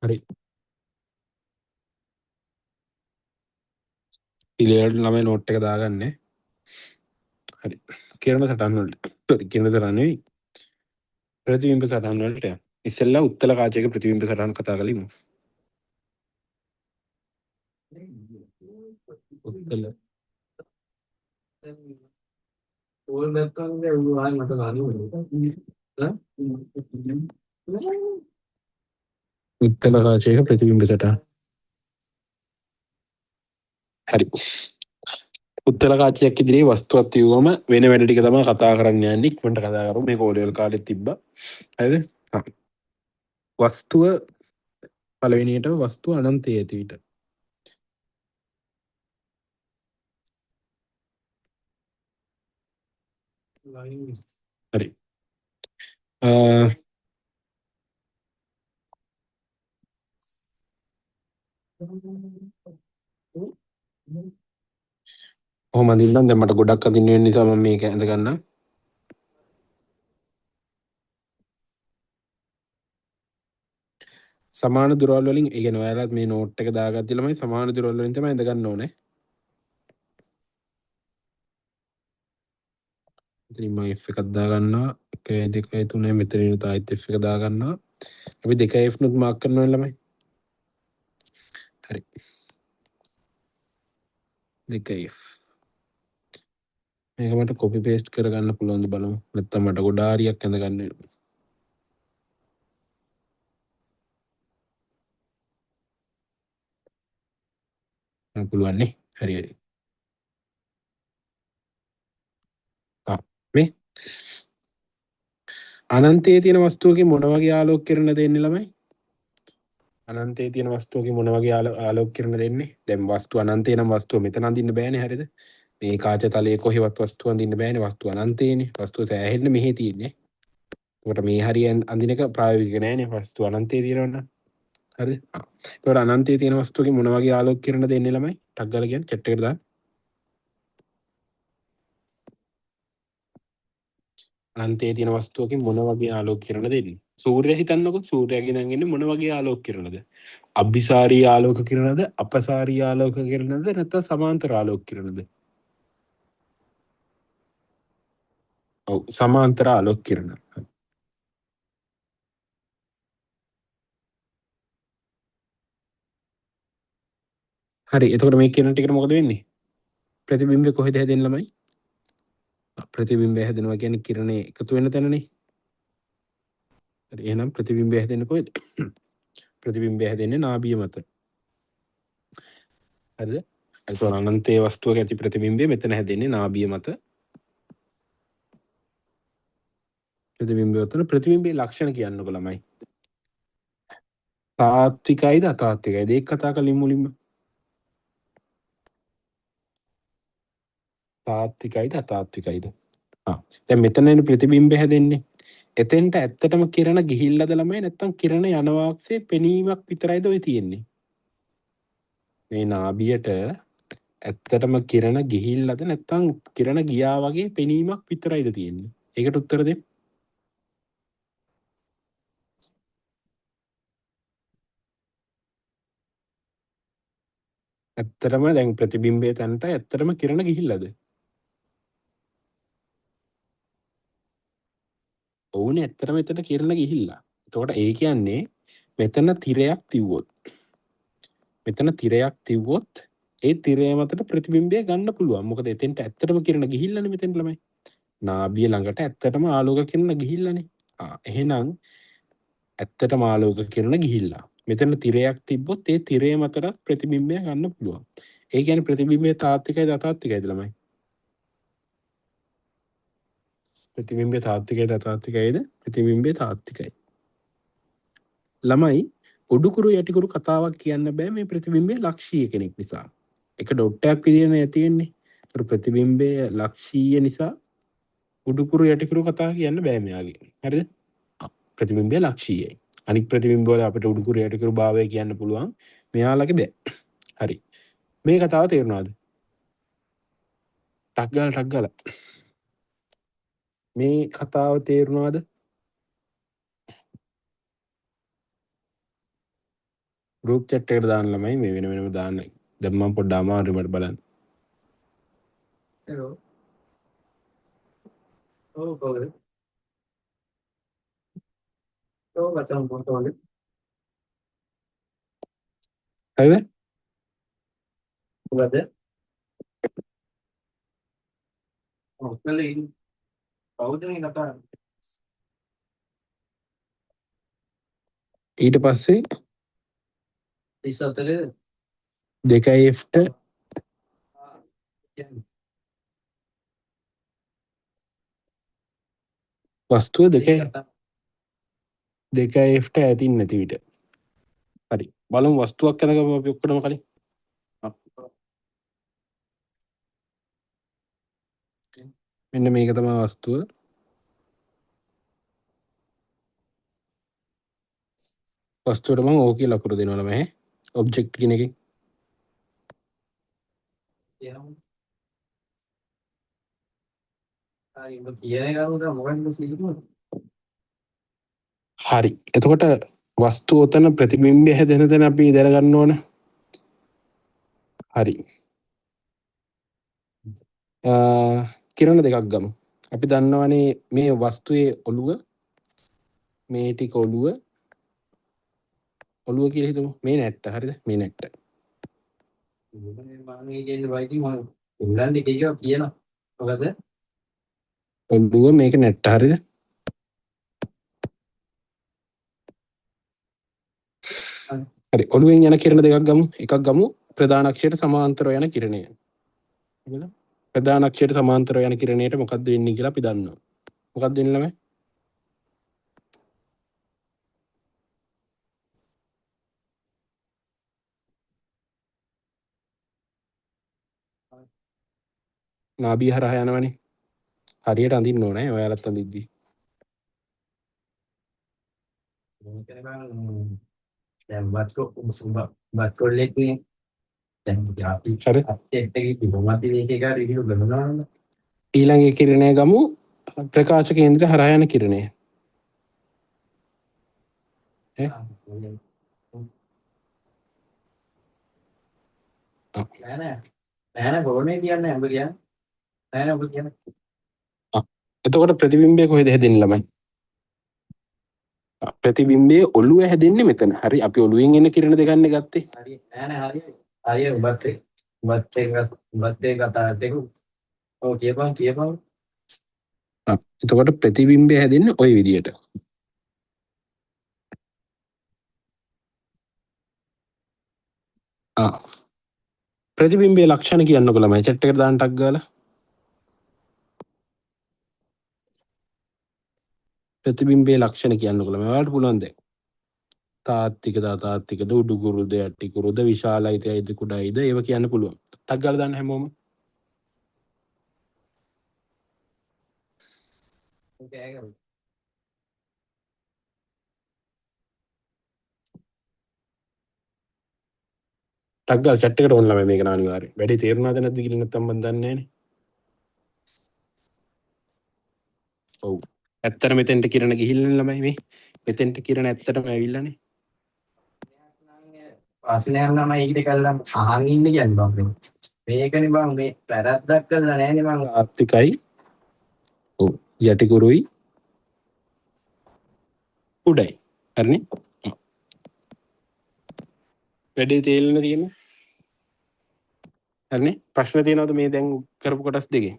හරි. ඉලියට ළමයි නෝට් එක දාගන්නේ. හරි. කිරණ සටහන් වලට. සෝරි කිරණ සටහන් නෙවෙයි. ප්‍රතිබිම්බ සටහන් වලට යන්න. ඉස්සෙල්ලා උත්තල කාචයක ප්‍රතිබිම්බ සටහන් කතා කරලිමු. උත්තල. ඕල් නැත්තම් ආයෙ මට ගන්න උත්තල කාචයක ප්‍රතිබිම්බ සටහන්. හරි. උත්තල කාචයක් ඉදිරියේ වස්තුවක් තියුවම වෙන වැඩ ටික තමයි කතා කරන්න යන්නේ. ඉක්මනට කතා කරමු. මේක ඕලෙවල් කාලෙත් තිබ්බා. හරිද? හා. වස්තුව පළවෙනියටම වස්තුව අනන්තයේ ඇති විට. හරි. ඔහොම අඳින්නම්. දැන් මට ගොඩක් අඳින්න වෙන නිසා මම මේක ඇඳ ගන්නම්. සමාන දුරවල් වලින් ඒ කියන්නේ ඔයාලත් මේ නෝට් එක දාගත්ත ළමයි සමාන දුරවල් වලින් තමයි ඇඳ ගන්න ඕනේ. ඉතින් මම F එකක් දාගන්නවා. 1 2 3 මෙතනින් තායිත් F එක දාගන්නවා. අපි 2 F නුත් මාක් කරනවා ළමයි. හරි. 2 F. මේක මට කොපි පේස්ට් කරගන්න පුළුවන්ද බලමු. නැත්නම් මට ගොඩාරියක් ඇඳ ගන්න වෙනවා. පුළුවන් නේ. හරි හරි. මේ අනන්තයේ තියෙන වස්තුවකින් මොන වගේ ආලෝක කිරණ දෙන්නේ ළමයි? අනන්තයේ තියෙන වස්තුවකින් මොන වගේ ආලෝක කිරණ දෙන්නේ? දැන් වස්තු අනන්තේ නම් වස්තුව මෙතන අඳින්න බෑනේ හරියද? මේ කාච තලයේ කොහෙවත් වස්තු අඳින්න බෑනේ. වස්තු අනන්තේනේ. වස්තුව සෑහෙන්න මෙහෙ තියෙන්නේ. ඒකට මේ හරියෙන් අඳින එක ප්‍රායෝගික නෑනේ. වස්තු අනන්තයේ තියෙනවනම්. හරිද? ඒකට අනන්තයේ තියෙන වස්තුවකින් මොන වගේ ආලෝක කිරණ දෙන්නේ ළමයි? ටක් ගාලා කියන්න chat එකට දාන්න. අනන්තයේ තියෙන වස්තුවකින් මොන වගේ ආලෝක කිරණ දෙන්නේ? සූර්යය හිතන්නකො. සූර්යයාගෙන් එන්නේ මොන වගේ ආලෝක කිරණද? අභිසාරී ආලෝක කිරණද? අපසාරී ආලෝක කිරණද? නැත්නම් සමාන්තර ආලෝක කිරණද? ඔව් සමාන්තර ආලෝක කිරණ. හරි. එතකොට මේ කිරණ ටිකට මොකද වෙන්නේ? ප්‍රතිබිම්බය කොහෙද හැදෙන්නේ ළමයි? ප්‍රතිබිම්බය හැදෙනවා කියන්නේ කිරණේ එකතු වෙන තැනනේ. හරි. එහෙනම් ප්‍රතිබිම්බය හැදෙන්නේ කොහෙද? ප්‍රතිබිම්බය හැදෙන්නේ නාභිය මත. හරිද? එතකොට අනන්තයේ වස්තුවක ඇති ප්‍රතිබිම්බය මෙතන හැදෙන්නේ නාභිය මත. ප්‍රතිබිම්බය උතන ප්‍රතිබිම්බයේ ලක්ෂණ කියන්නකො ළමයි. තාත්විකයිද අතාත්විකයිද? ඒක කතා කලින් මුලින්ම. තාත්විකයිද අතාත්විකයිද? දැන් මෙතනනේ ප්‍රතිබිම්බය හැදෙන්නේ. එතෙන්ට ඇත්තටම කිරණ ගිහිල්ලාද ළමයි නැත්තම් කිරණ යන වාක්සේ පෙනීමක් විතරයිද ඔය තියෙන්නේ? මේ නාභියට ඇත්තටම කිරණ ගිහිල්ලාද නැත්තම් කිරණ ගියා වගේ පෙනීමක් විතරයිද තියෙන්නේ? ඒකට උත්තර දෙන්න. ඇත්තටම දැන් ප්‍රතිබිම්බයේ තැනට ඇත්තටම කිරණ ගිහිල්ලාද? ඕනේ ඇත්තටම එතන කිරණ ගිහිල්ලා. එතකොට ඒ කියන්නේ මෙතන තිරයක් තිව්වොත් ඒ තිරය මතට ප්‍රතිබිම්බය ගන්න පුළුවන්. මොකද එතෙන්ට ඇත්තටම කිරණ ගිහිල්ලානේ මෙතෙන්ට ළමයි. නාභිය ළඟට ඇත්තටම ආලෝක කිරණ ගිහිල්ලානේ. එහෙනම් ඇත්තටම ආලෝක කිරණ ගිහිල්ලා. මෙතන තිරයක් තිබ්බොත් ඒ තිරය මතට ප්‍රතිබිම්බය ගන්න පුළුවන්. ඒ කියන්නේ ප්‍රතිබිම්බය තාත්විකයිද අතාත්විකයිද ළමයි? ප්‍රතිබිම්බය තාත්විකයිද අතාත්විකයිද? ප්‍රතිබිම්බය තාත්විකයි. ළමයි උඩුකුරු යටිකුරු කතාවක් කියන්න බෑ මේ ප්‍රතිබිම්බය ලක්ෂීය කෙනෙක් නිසා. එක ඩොට්ටයක් විදිහට තියෙන්නේ. ඒතර ප්‍රතිබිම්බය ලක්ෂීය නිසා උඩුකුරු යටිකුරු කතා කියන්න බෑ මෙයාගේ. හරිද? ප්‍රතිබිම්බය ලක්ෂීයයි. අනික් ප්‍රතිබිම්බ වල අපිට උඩුකුරු යටිකුරු භාවය කියන්න පුළුවන්. මෙයාලගේ බෑ. හරි. මේ කතාව තේරුණාද? ටක් ගාලා මේ කතාව තේරුණාද? ගෲප් chat එකට දාන්න ළමයි මේ වෙනම දාන්න. දැන් මම පොඩ්ඩක් අමාරුයි මට බලන්න. Hello. Oh, sorry. Oh, macam foto ni. හරිද? Berada. Oh, kali ini. Tahu je ni kata. ඊට පස්සේ 34 2Fට වස්තුව 2Fට ඇතින් නැති විට. හරි. බලමු වස්තුවක් කරගමු අපි ඔක්කොම කලින්. මෙන්න මේක තමයි වස්තුව. වස්තුවට මම ඕ කියලා ලකුණු දෙනවා ළමයි. ඔබ්ජෙක්ට් කියන එකේ. හරි. එතකොට වස්තුව උතන ප්‍රතිබිම්බය හැදෙන තැන අපි දැනගන්න ඕන. හරි. කිරණ දෙකක් ගමු. අපි දන්නවනේ මේ වස්තුවේ ඔළුව මේ ටික ඔළුව කියලා හිතමු. මේ නැට්ට හරිද? මේ නැට්ට. ඔළුව මේක නැට්ට හරිද? හරි. ඔළුවෙන් යන කිරණ දෙකක් ගමු. එකක් ගමු ප්‍රධාන අක්ෂයට සමාන්තරව යන කිරණය. හරිද? ප්‍රධාන අක්ෂයට සමාන්තරව යන කිරණයට මොකක්ද වෙන්නේ කියලා අපි දන්නවා. මොකක්ද වෙන්නේ ළමයි? නාභිය හරහා යනවනේ. හරියට අඳින්න ඕනේ. ඔයාලත් අඳිද්දි. Dan buat kolek ni. Dan berarti හරි. lagi diplomati ni ke kali ni benar. ඊළඟ කිරණය ගමු ප්‍රකාශ කේන්ද්‍රය හරහා යන කිරණය. Nana boleh dia ni ambil dia. Nana ambil dia. එතකොට ප්‍රතිබිම්බය කොහෙද හැදෙන්නේ ළමයි? ප්‍රතිබිම්බය ඔළුව හැදෙන්නේ මෙතන. හරි. අපි ඔළුවෙන් එන කිරණ දෙකන්නේ ගත්තේ. Hari nana hari batte kata teku. Oh kiapa. එතකොට ප්‍රතිබිම්බය හැදෙන්නේ ওই විදියට. ප්‍රතිබිම්බයේ ලක්ෂණ කියන්නකො ළමයි chat එකට දාන්න ටක් ගාලා. ප්‍රතිබිම්බයේ ලක්ෂණ කියන්නකො ළමයි. ඔයාලට පුළුවන් දැන්. තාත්විකද අතාත්විකද උඩුකුරුද යටිකුරුද විශාලයිද කුඩයිද ඒව කියන්න පුළුවන්. ටක් ගාලා දාන්න හැමෝම. ටක් ගාලා chat එකට ඕන ළමයි මේක අනිවාර්යයෙන්. වැඩි තේරුණාද නැද්ද කියලා නැත්තම් මම දන්නේ නැහනේ. ඔව්. ඇත්තට මෙතෙන්ට කිරණ ගිහිල්ලා ළමයි මේ. මෙතෙන්ට කිරණ ඇත්තටම ඇවිල්ලානේ. ප්‍රශ්නයක් නම් ඒකට කළා අහන් ඉන්න කියන්නේ බං. මේකනේ බං මේ වැරද්දක් කළා නෑනේ මං. ආර්ථිකයි. ඔව්. යටිකුරුයි උඩයි. හරිනේ. වැඩේ තේරෙන්න තියෙන්නේ. හරිනේ. ප්‍රශ්න තියෙනවද මේ දැන් කරපු කොටස් දෙකේ?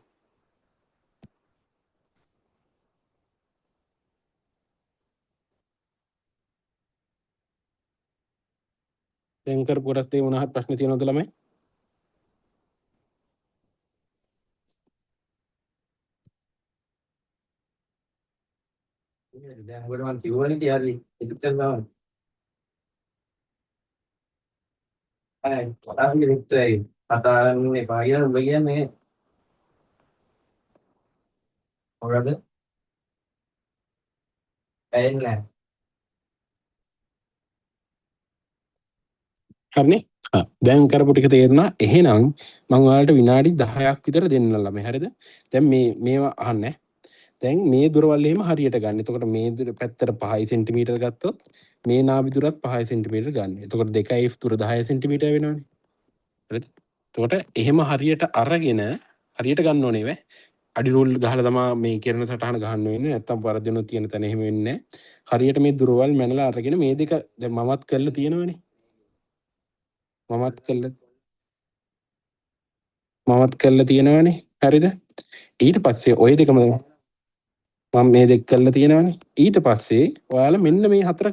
දැන් කරපු කොටස් දෙකේ මොනවා හරි ප්‍රශ්න තියෙනවද ළමයි? දැන් ඔකට මම කිව්වනේ තියාලි එච්චර බව. අය කතාවේ විතරයි කතා කරන්න එපා කියලා උඹ කියන්නේ. මොකද? ඇයින්නේ නැහැ. හරිනේ. දැන් කරපු ටික තේරුණා. එහෙනම් මම ඔයාලට විනාඩි 10ක් විතර දෙන්න ළමයි. හරිද? දැන් මේවා අහන්නේ. දැන් මේ දුරවල් එහෙම හරියට ගන්න. එතකොට මේ පැත්තට 5 සෙන්ටිමීටර ගත්තොත් මේ නාභි දුරත් 5 සෙන්ටිමීටර ගන්න. එතකොට 2 f දුර 10 සෙන්ටිමීටර වෙනවනේ. හරිද? එතකොට එහෙම හරියට අරගෙන හරියට ගන්න ඕනේ වේ. අඩි රූල් ගහලා තමයි මේ කිරණ සටහන ගහන්න වෙන්නේ. නැත්තම් වරදිනුත් තියෙන තැන එහෙම වෙන්නේ නැහැ. හරියට මේ දුරවල් මැනලා අරගෙන මේ දෙක දැන් මමත් කරලා තියෙනවනේ. මමත් කරලා තියෙනවනේ. හරිද? ඊට පස්සේ ওই දෙකම මම මේ දෙක කරලා තියෙනවනේ. ඊට පස්සේ ඔයාලා මෙන්න මේ හතර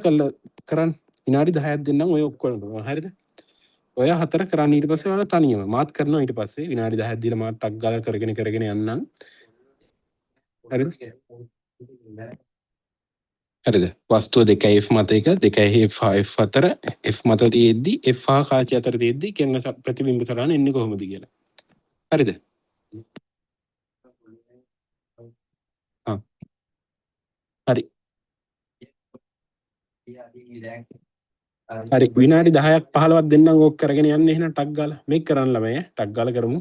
කරන්න. විනාඩි 10ක් දෙන්නම් ඔය ඔක්කොම. හරිද? ඔය හතර කරන්න ඊට පස්සේ ඔයාලා තනියම මාත් කරනවා ඊට පස්සේ විනාඩි 10ක් දීලා මාත් ටක් ගාලා කරගෙන යන්නම්. හරිද? හරිද? වස්තුව 2f මත එක 2f4 f මත තියෙද්දි f හා කාචය අතර තියෙද්දි කියන ප්‍රතිබිම්බ සටහන එන්නේ කොහොමද කියලා. හරිද? හරි. හරි විනාඩි 10ක් 15ක් දෙන්නම් ඕක කරගෙන යන්න එහෙනම් ටක් ගාලා මේක කරන්න ළමයි ටක් ගාලා කරමු.